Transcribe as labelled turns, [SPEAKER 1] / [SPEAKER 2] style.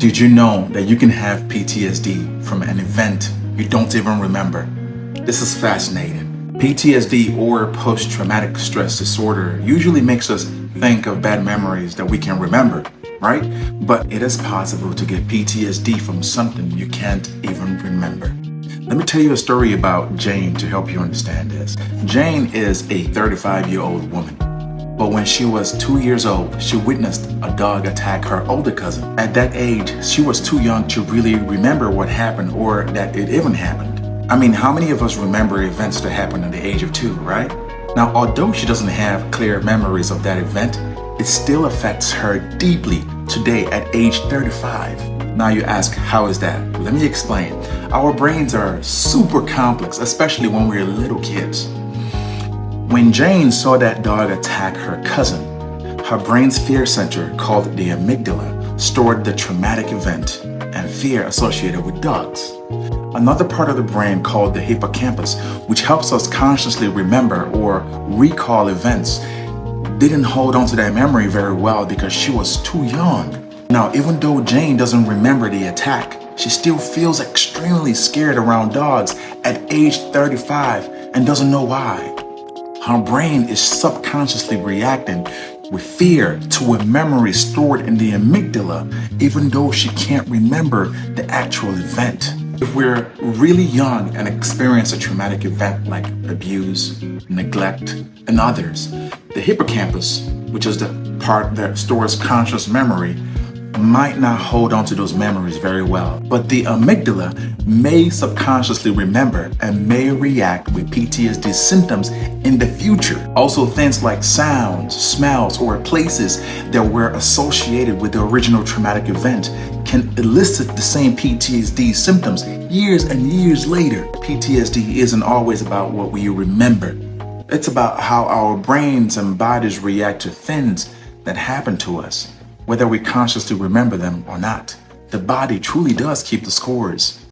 [SPEAKER 1] Did you know that you can have PTSD from an event you don't even remember? This is fascinating. PTSD, or post-traumatic stress disorder, usually makes us think of bad memories that we can remember, right? But it is possible to get PTSD from something you can't even remember. Let me tell you a story about Jane to help you understand this. Jane is a 35-year-old woman. But when she was 2 years old, she witnessed a dog attack her older cousin. At that age, she was too young to really remember what happened or that it even happened. I mean, how many of us remember events that happened at the age of 2, right? Now, although she doesn't have clear memories of that event, it still affects her deeply today at age 35. Now you ask, how is that? Let me explain. Our brains are super complex, especially when we're little kids. When Jane saw that dog attack her cousin, her brain's fear center, called the amygdala, stored the traumatic event and fear associated with dogs. Another part of the brain, called the hippocampus, which helps us consciously remember or recall events, didn't hold on to that memory very well because she was too young. Now, even though Jane doesn't remember the attack, she still feels extremely scared around dogs at age 35 and doesn't know why. Her brain is subconsciously reacting with fear to a memory stored in the amygdala, even though she can't remember the actual event. If we're really young and experience a traumatic event like abuse, neglect, and others, the hippocampus, which is the part that stores conscious memory, might not hold on to those memories very well. But the amygdala may subconsciously remember and may react with PTSD symptoms in the future. Also, things like sounds, smells, or places that were associated with the original traumatic event can elicit the same PTSD symptoms years and years later. PTSD isn't always about what we remember. It's about how our brains and bodies react to things that happen to us, whether we consciously remember them or not. The body truly does keep the scores.